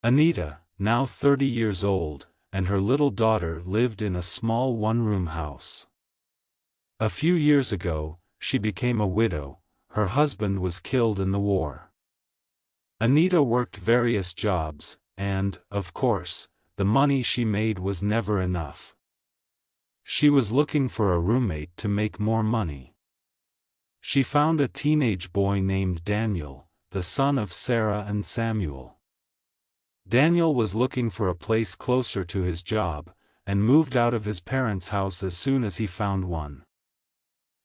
Anita, now 30 years old, and her little daughter lived in a small one-room house. A few years ago, she became a widow. Her husband was killed in the war. Anita worked various jobs, and, of course, the money she made was never enough. She was looking for a roommate to make more money. She found a teenage boy named Daniel, the son of Sarah and Samuel. Daniel was looking for a place closer to his job, and moved out of his parents' house as soon as he found one.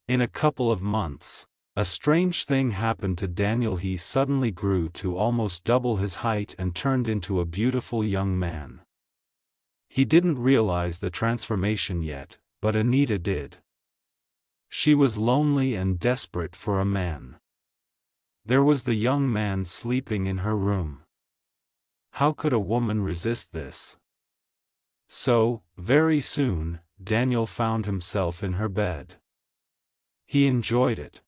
In a couple of months, a strange thing happened to Daniel. He suddenly grew to almost double his height and turned into a beautiful young man. He didn't realize the transformation yet, but Anita did. She was lonely and desperate for a man. There was the young man sleeping in her room. How could a woman resist this? So, very soon, Daniel found himself in her bed. He enjoyed it.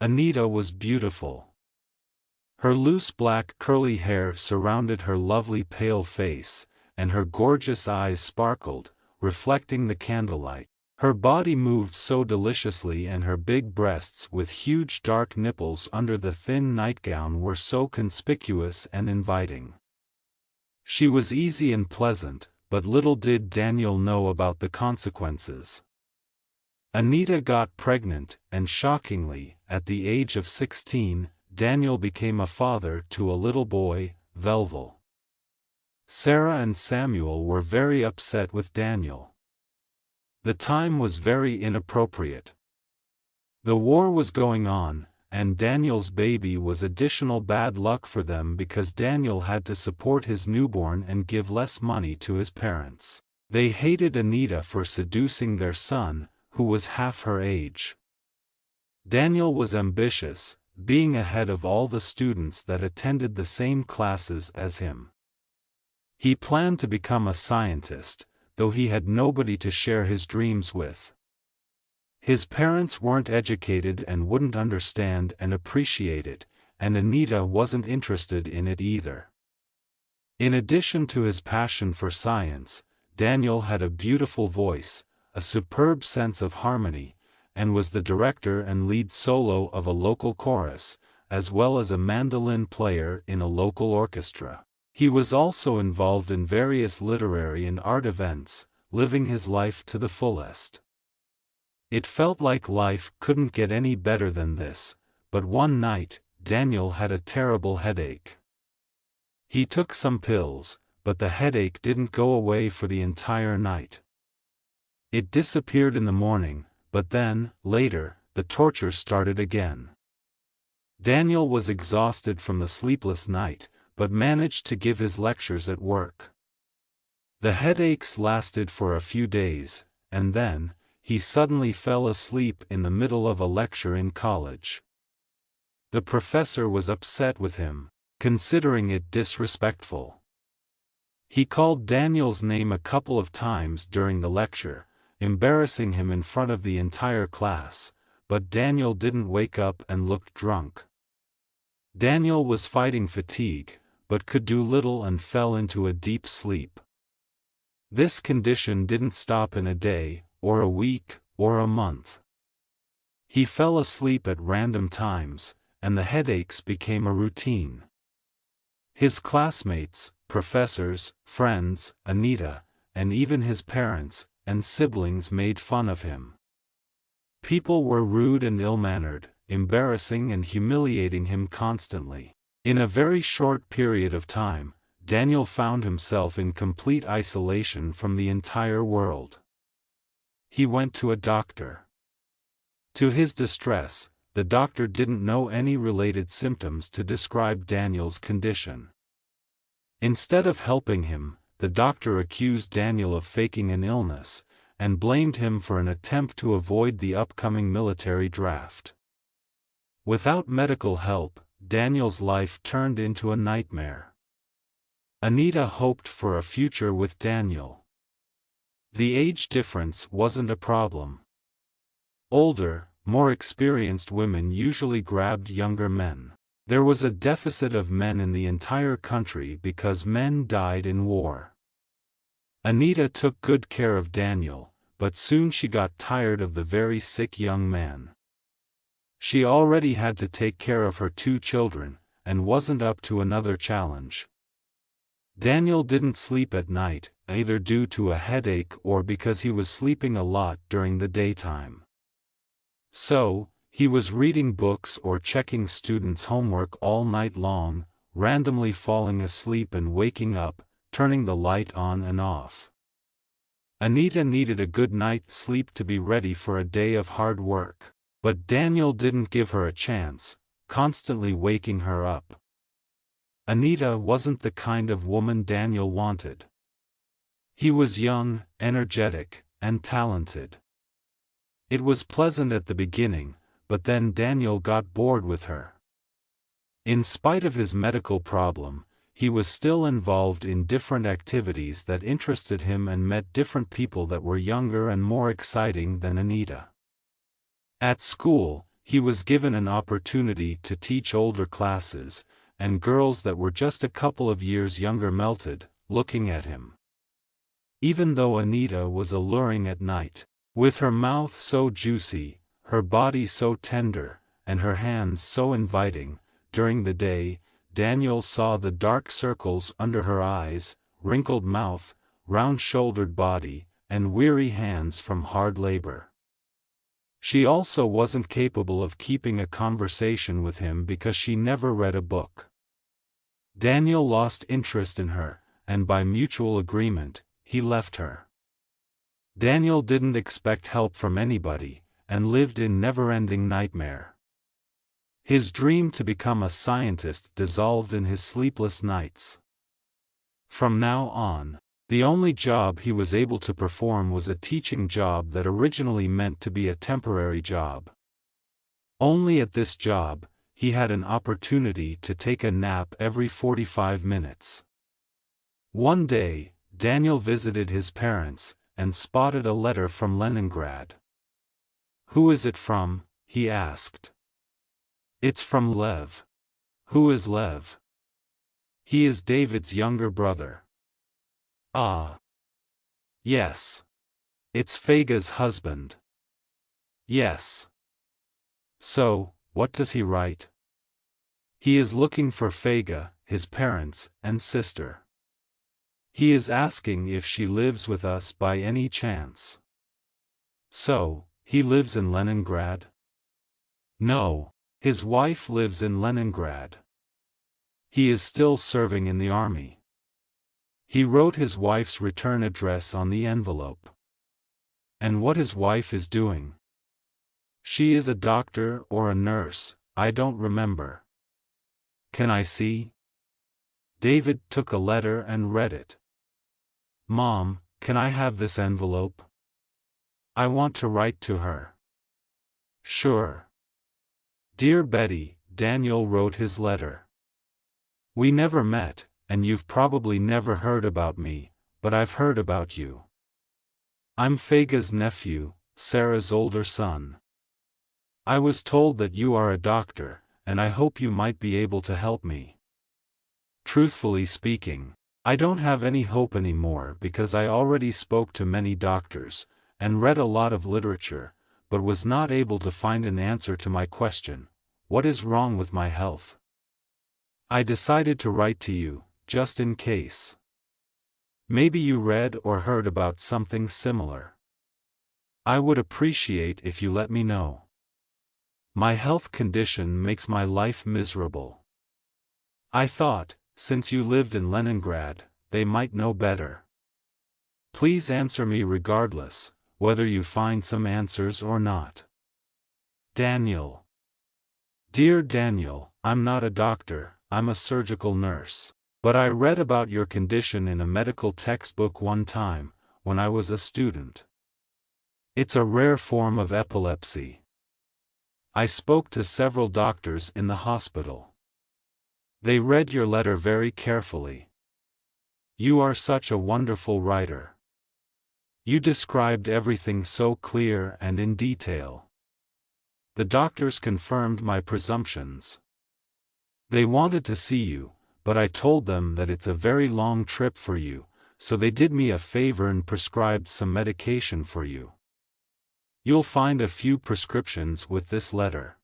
Anita was beautiful. Her loose black curly hair surrounded her lovely pale face, and her gorgeous eyes sparkled, reflecting the candlelight. Her body moved so deliciously, and her big breasts with huge dark nipples under the thin nightgown were so conspicuous and inviting. She was easy and pleasant, but little did Daniel know about the consequences. Anita got pregnant, and shockingly, at the age of 16, Daniel became a father to a little boy, Velvel. Sarah and Samuel were very upset with Daniel. The time was very inappropriate. The war was going on, and Daniel's baby was additional bad luck for them because Daniel had to support his newborn and give less money to his parents. They hated Anita for seducing their son, who was half her age. Daniel was ambitious, being ahead of all the students that attended the same classes as him. He planned to become a scientist, though he had nobody to share his dreams with. His parents weren't educated and wouldn't understand and appreciate it, and Anita wasn't interested in it either. In addition to his passion for science, Daniel had a beautiful voice, a superb sense of harmony, and was the director and lead solo of a local chorus, as well as a mandolin player in a local orchestra. He was also involved in various literary and art events, living his life to the fullest. It felt like life couldn't get any better than this, but one night, Daniel had a terrible headache. He took some pills, but the headache didn't go away for the entire night. It disappeared in the morning, but then, later, the torture started again. Daniel was exhausted from the sleepless night, but managed to give his lectures at work. The headaches lasted for a few days, and then, he suddenly fell asleep in the middle of a lecture in college. The professor was upset with him, considering it disrespectful. He called Daniel's name a couple of times during the lecture, embarrassing him in front of the entire class, but Daniel didn't wake up and looked drunk. Daniel was fighting fatigue, but could do little and fell into a deep sleep. This condition didn't stop in a day, or a week, or a month. He fell asleep at random times, and the headaches became a routine. His classmates, professors, friends, Anita, and even his parents and siblings made fun of him. People were rude and ill-mannered, embarrassing and humiliating him constantly. In a very short period of time, Daniel found himself in complete isolation from the entire world. He went to a doctor. To his distress, the doctor didn't know any related symptoms to describe Daniel's condition. Instead of helping him, the doctor accused Daniel of faking an illness, and blamed him for an attempt to avoid the upcoming military draft. Without medical help, Daniel's life turned into a nightmare. Anita hoped for a future with Daniel. The age difference wasn't a problem. Older, more experienced women usually grabbed younger men. There was a deficit of men in the entire country because men died in war. Anita took good care of Daniel, but soon she got tired of the very sick young man. She already had to take care of her 2 children, and wasn't up to another challenge. Daniel didn't sleep at night, either due to a headache or because he was sleeping a lot during the daytime. So, he was reading books or checking students' homework all night long, randomly falling asleep and waking up, turning the light on and off. Anita needed a good night's sleep to be ready for a day of hard work, but Daniel didn't give her a chance, constantly waking her up. Anita wasn't the kind of woman Daniel wanted. He was young, energetic, and talented. It was pleasant at the beginning, but then Daniel got bored with her. In spite of his medical problem, he was still involved in different activities that interested him and met different people that were younger and more exciting than Anita. At school, he was given an opportunity to teach older classes, and girls that were just a couple of years younger melted, looking at him. Even though Anita was alluring at night, with her mouth so juicy, her body so tender, and her hands so inviting, during the day, Daniel saw the dark circles under her eyes, wrinkled mouth, round-shouldered body, and weary hands from hard labor. She also wasn't capable of keeping a conversation with him because she never read a book. Daniel lost interest in her, and by mutual agreement, he left her. Daniel didn't expect help from anybody, and lived in never-ending nightmare. His dream to become a scientist dissolved in his sleepless nights. From now on, the only job he was able to perform was a teaching job that originally meant to be a temporary job. Only at this job, he had an opportunity to take a nap every 45 minutes. One day, Daniel visited his parents, and spotted a letter from Leningrad. "Who is it from?" he asked. "It's from Lev." "Who is Lev?" "He is David's younger brother." "Ah. Yes. It's Fega's husband." "Yes. So, what does he write?" "He is looking for Fega, his parents, and sister. He is asking if she lives with us by any chance." "So, he lives in Leningrad?" "No, his wife lives in Leningrad. He is still serving in the army." He wrote his wife's return address on the envelope. "And what his wife is doing?" "She is a doctor or a nurse, I don't remember." "Can I see?" David took a letter and read it. "Mom, can I have this envelope? I want to write to her." "Sure." "Dear Betty," Daniel wrote his letter. "We never met, and you've probably never heard about me, but I've heard about you. I'm Fega's nephew, Sarah's older son. I was told that you are a doctor, and I hope you might be able to help me. Truthfully speaking, I don't have any hope anymore because I already spoke to many doctors, and read a lot of literature, but was not able to find an answer to my question, what is wrong with my health? I decided to write to you, just in case. Maybe you read or heard about something similar. I would appreciate if you let me know. My health condition makes my life miserable. I thought, since you lived in Leningrad, they might know better. Please answer me regardless, whether you find some answers or not. Daniel. Dear Daniel, I'm not a doctor, I'm a surgical nurse. But I read about your condition in a medical textbook one time, when I was a student. It's a rare form of epilepsy. I spoke to several doctors in the hospital. They read your letter very carefully. You are such a wonderful writer. You described everything so clear and in detail. The doctors confirmed my presumptions. They wanted to see you, but I told them that it's a very long trip for you, so they did me a favor and prescribed some medication for you. You'll find a few prescriptions with this letter.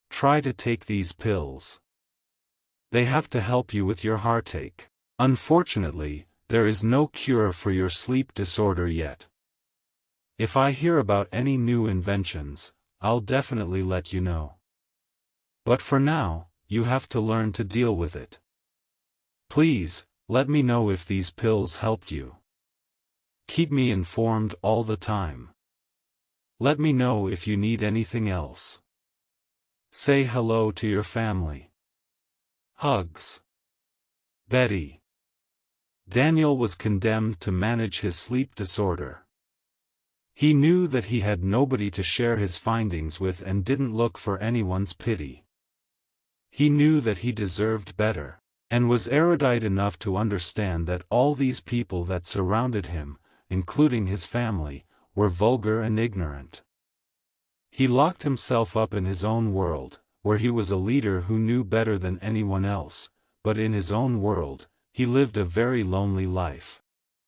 Try to take these pills. They have to help you with your heartache. Unfortunately, there is no cure for your sleep disorder yet. If I hear about any new inventions, I'll definitely let you know. But for now, you have to learn to deal with it. Please, let me know if these pills helped you. Keep me informed all the time. Let me know if you need anything else. Say hello to your family. Hugs. Betty. Daniel was condemned to manage his sleep disorder. He knew that he had nobody to share his findings with and didn't look for anyone's pity. He knew that he deserved better, and was erudite enough to understand that all these people that surrounded him, including his family, were vulgar and ignorant. He locked himself up in his own world, where he was a leader who knew better than anyone else, but in his own world, he lived a very lonely life.